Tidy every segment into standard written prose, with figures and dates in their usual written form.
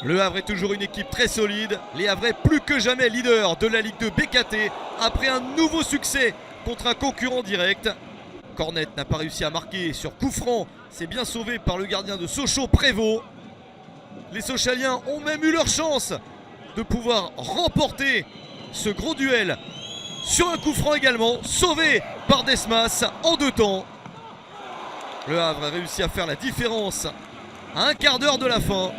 Le Havre est toujours une équipe très solide. Les Havrais plus que jamais leader de la Ligue 2 BKT après un nouveau succès contre un concurrent direct. Cornet n'a pas réussi à marquer sur coup franc. C'est bien sauvé par le gardien de Sochaux, Prévost. Les Sochaliens ont même eu leur chance de pouvoir remporter ce gros duel sur un coup franc également, sauvé par Desmas en 2 temps. Le Havre a réussi à faire la différence à un quart d'heure de la fin.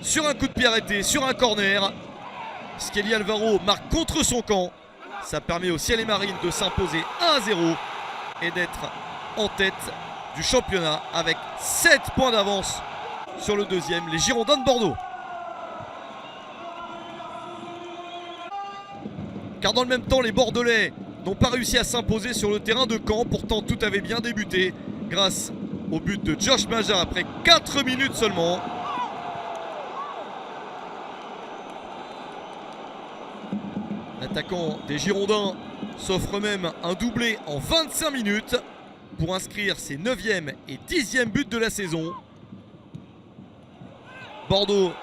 Sur un coup de pied arrêté, sur un corner. Skelly Alvaro marque contre son camp. Ça permet au Ciel et Marine de s'imposer 1-0 et d'être en tête du championnat avec 7 points d'avance sur le deuxième, les Girondins de Bordeaux. Car dans le même temps, les Bordelais n'ont pas réussi à s'imposer sur le terrain de Caen. Pourtant, tout avait bien débuté grâce au but de Josh Maja après 4 minutes seulement. L'attaquant des Girondins s'offre même un doublé en 25 minutes pour inscrire ses 9e et 10e buts de la saison. Bordeaux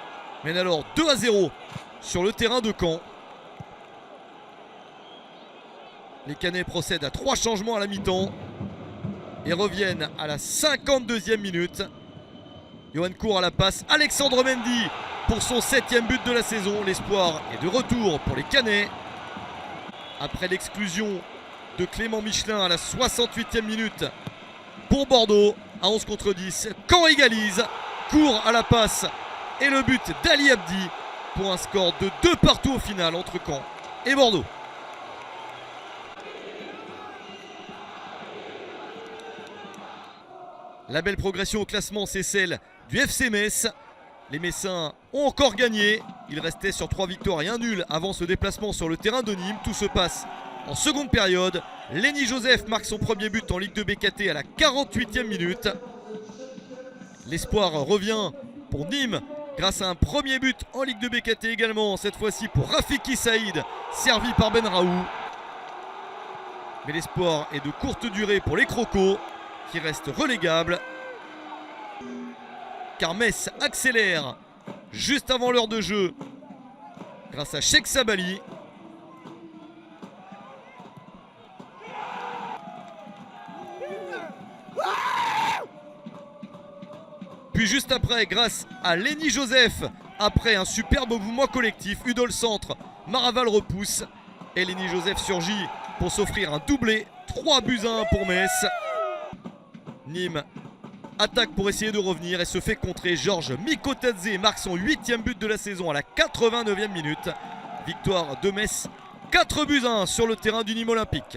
mène alors 2-0 sur le terrain de Caen. Les Canets procèdent à 3 changements à la mi-temps et reviennent à la 52e minute. Johan Cour à la passe, Alexandre Mendy pour son 7e but de la saison. L'espoir est de retour pour les Canets. Après l'exclusion de Clément Michelin à la 68e minute pour Bordeaux, à 11 contre 10. Caen égalise, Cour à la passe et le but d'Ali Abdi pour un score de 2 partout au final entre Caen et Bordeaux. La belle progression au classement, c'est celle du FC Metz. Les Messins ont encore gagné. Il restait sur 3 victoires et 1 nul avant ce déplacement sur le terrain de Nîmes. Tout se passe en seconde période. Lenny Joseph marque son premier but en Ligue 2 BKT à la 48e minute. L'espoir revient pour Nîmes grâce à un premier but en Ligue 2 BKT également. Cette fois-ci pour Rafiki Saïd, servi par Ben Raou. Mais l'espoir est de courte durée pour les Crocos qui restent relégables. Car Metz accélère juste avant l'heure de jeu grâce à Cheikh Sabali. Puis juste après, grâce à Lenny Joseph, après un superbe mouvement collectif, Udol centre, Maraval repousse et Lenny Joseph surgit pour s'offrir un doublé. 3-1 pour Metz. Nîmes attaque pour essayer de revenir et se fait contrer. Georges Mikotadze marque son 8e but de la saison à la 89e minute. Victoire de Metz, 4-1 sur le terrain du Nîmes Olympique.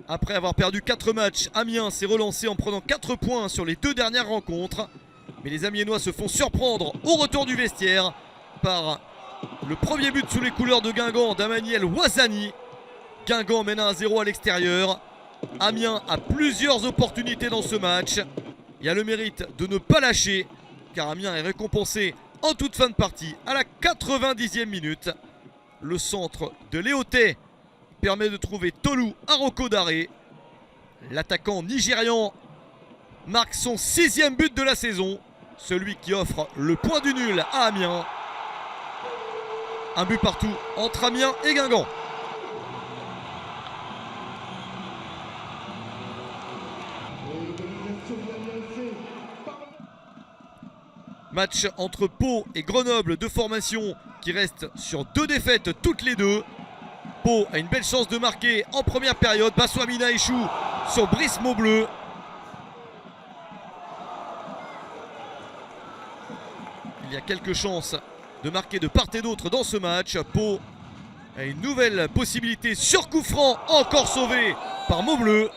Après avoir perdu 4 matchs, Amiens s'est relancé en prenant 4 points sur les 2 dernières rencontres. Mais les Amiénois se font surprendre au retour du vestiaire par le premier but sous les couleurs de Guingamp d'Amaniel Ouazani. Guingamp mène 1-0 à l'extérieur. Amiens a plusieurs opportunités dans ce match. Il y a le mérite de ne pas lâcher car Amiens est récompensé en toute fin de partie à la 90e minute. Le centre de Léoté permet de trouver Tolu Arokodare. L'attaquant nigérian marque son 6e but de la saison. Celui qui offre le point du nul à Amiens. Un but partout entre Amiens et Guingamp. Match entre Pau et Grenoble, 2 formations qui restent sur 2 défaites toutes les deux. Pau a une belle chance de marquer en première période. Bassouamina échoue sur Brice Maubleu. Il y a quelques chances de marquer de part et d'autre dans ce match. Pau a une nouvelle possibilité sur coup franc, encore sauvé par Maubleu.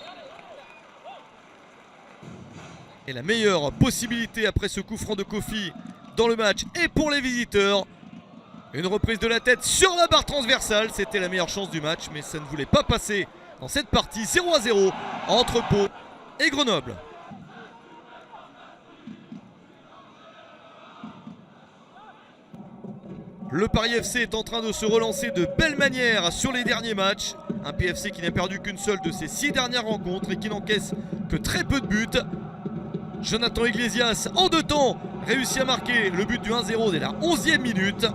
Et la meilleure possibilité après ce coup franc de Kofi dans le match est pour les visiteurs. Une reprise de la tête sur la barre transversale, c'était la meilleure chance du match, mais ça ne voulait pas passer dans cette partie. 0-0 entre Pau et Grenoble. Le Paris FC est en train de se relancer de belle manière sur les derniers matchs. Un PFC qui n'a perdu qu'une seule de ses 6 dernières rencontres et qui n'encaisse que très peu de buts. Jonathan Iglesias, en 2 temps, réussit à marquer le but du 1-0 dès la 11e minute.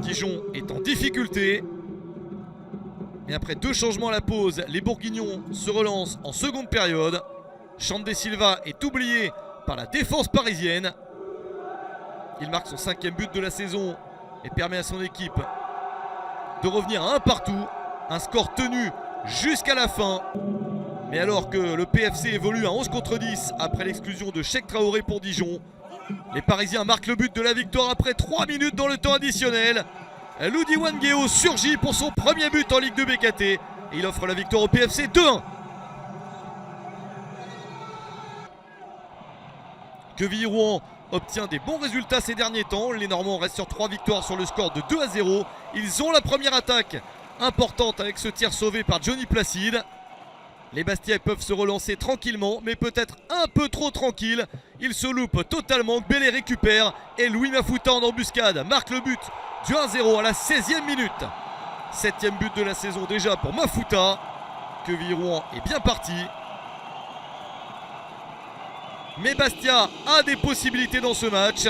Dijon est en difficulté. Et après 2 changements à la pause, les Bourguignons se relancent en seconde période. Chandé Silva est oublié par la défense parisienne. Il marque son 5e but de la saison et permet à son équipe de revenir à 1 partout. Un score tenu jusqu'à la fin. Mais alors que le PFC évolue à 11 contre 10 après l'exclusion de Cheikh Traoré pour Dijon, les Parisiens marquent le but de la victoire après 3 minutes dans le temps additionnel. Ludi Wangeo surgit pour son premier but en Ligue 2 BKT et il offre la victoire au PFC 2-1. Quevilly-Rouen obtient des bons résultats ces derniers temps. Les Normands restent sur 3 victoires sur le score de 2-0. Ils ont la première attaque importante avec ce tir sauvé par Johnny Placide. Les Bastia peuvent se relancer tranquillement, mais peut-être un peu trop tranquille. Ils se loupent totalement. Bélé récupère et Louis Mafuta en embuscade marque le but du 1-0 à la 16e minute. 7e but de la saison déjà pour Mafuta. Quevilly-Rouen est bien parti. Mais Bastia a des possibilités dans ce match.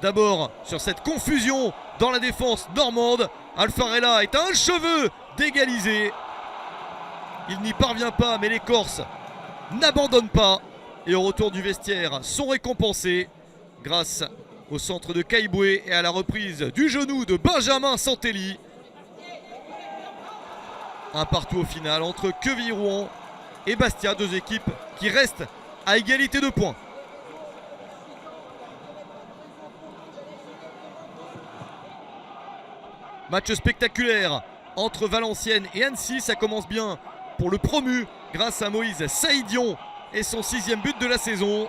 D'abord sur cette confusion dans la défense normande. Alfarella est à un cheveu d'égaliser. Il n'y parvient pas, mais les Corses n'abandonnent pas. Et au retour du vestiaire sont récompensés grâce au centre de Caïboué et à la reprise du genou de Benjamin Santelli. Un partout au final entre Quevilly-Rouen et Bastia, 2 équipes qui restent à égalité de points. Match spectaculaire entre Valenciennes et Annecy. Ça commence bien pour le promu grâce à Moïse Saïdion et son 6e but de la saison.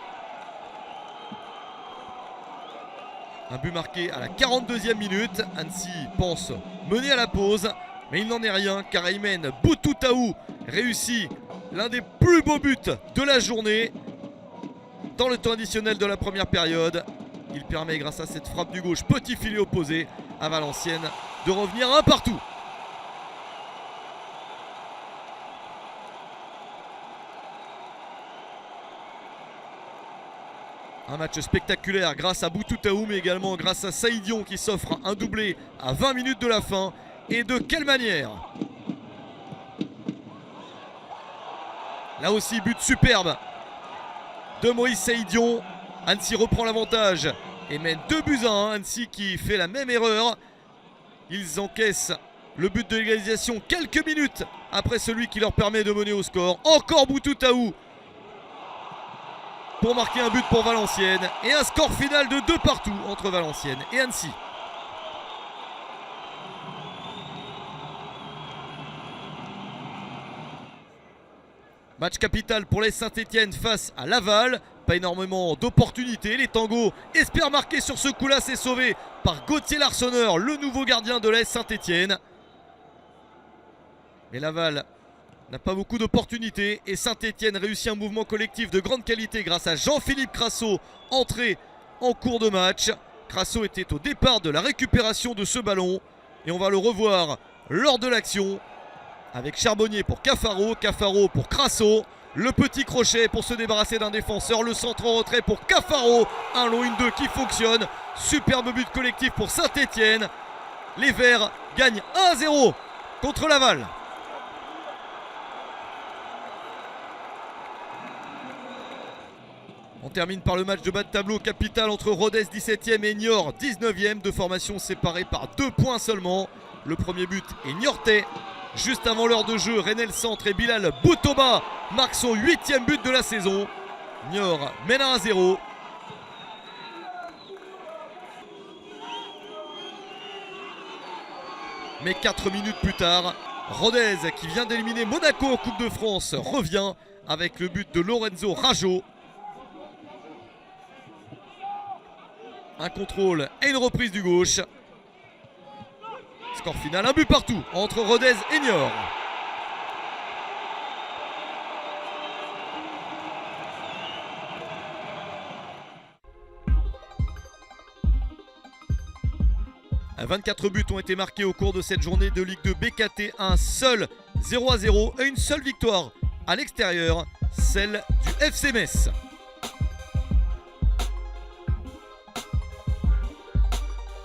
Un but marqué à la 42e minute. Annecy pense mener à la pause, mais il n'en est rien car Aymen Boutoutaou réussit l'un des plus beaux buts de la journée dans le temps additionnel de la première période. Il permet grâce à cette frappe du gauche, petit filet opposé, à Valenciennes de revenir à 1 partout. Un match spectaculaire grâce à Boutoutaou, mais également grâce à Saïdion qui s'offre un doublé à 20 minutes de la fin. Et de quelle manière! Là aussi, but superbe de Moïse Saïdion. Annecy reprend l'avantage et mène 2-1. Annecy qui fait la même erreur. Ils encaissent le but de l'égalisation quelques minutes après celui qui leur permet de mener au score. Encore Boutoutaou pour marquer un but pour Valenciennes. Et un score final de 2 partout entre Valenciennes et Annecy. Match capital pour les Saint-Etienne face à Laval. Pas énormément d'opportunités. Les Tangos espèrent marquer sur ce coup-là. C'est sauvé par Gauthier Larsonneur, le nouveau gardien de l'AS Saint-Etienne. Mais Laval n'a pas beaucoup d'opportunités. Et Saint-Etienne réussit un mouvement collectif de grande qualité grâce à Jean-Philippe Crasso, entré en cours de match. Crasso était au départ de la récupération de ce ballon. Et on va le revoir lors de l'action. Avec Charbonnier pour Cafaro, Cafaro pour Crasso. Le petit crochet pour se débarrasser d'un défenseur. Le centre en retrait pour Cafaro. Un long 1-2 qui fonctionne. Superbe but collectif pour Saint-Etienne. Les Verts gagnent 1-0 contre Laval. On termine par le match de bas de tableau capital entre Rodez 17e et Niort 19e. Deux formations séparées par 2 points seulement. Le premier but est niortais. Juste avant l'heure de jeu, Renel Centre et Bilal Boutoba marquent son 8e but de la saison. Niort mène à 1-0. Mais 4 minutes plus tard, Rodez, qui vient d'éliminer Monaco en Coupe de France, revient avec le but de Lorenzo Rajo. Un contrôle et une reprise du gauche. Score final, un but partout entre Rodez et Niort. 24 buts ont été marqués au cours de cette journée de Ligue 2 BKT. Un seul 0-0 et une seule victoire à l'extérieur, celle du FC Metz.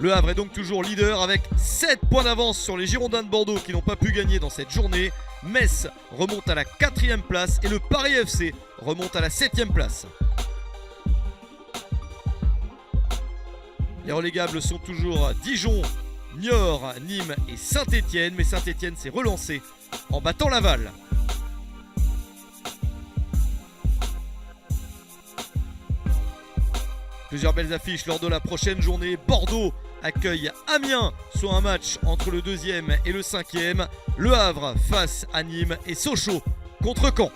Le Havre est donc toujours leader avec 7 points d'avance sur les Girondins de Bordeaux qui n'ont pas pu gagner dans cette journée. Metz remonte à la 4e place et le Paris FC remonte à la 7e place. Les relégables sont toujours Dijon, Niort, Nîmes et Saint-Etienne. Mais Saint-Etienne s'est relancé en battant Laval. Plusieurs belles affiches lors de la prochaine journée. Bordeaux accueille Amiens, soit un match entre le 2e et le 5e. Le Havre face à Nîmes et Sochaux contre Caen.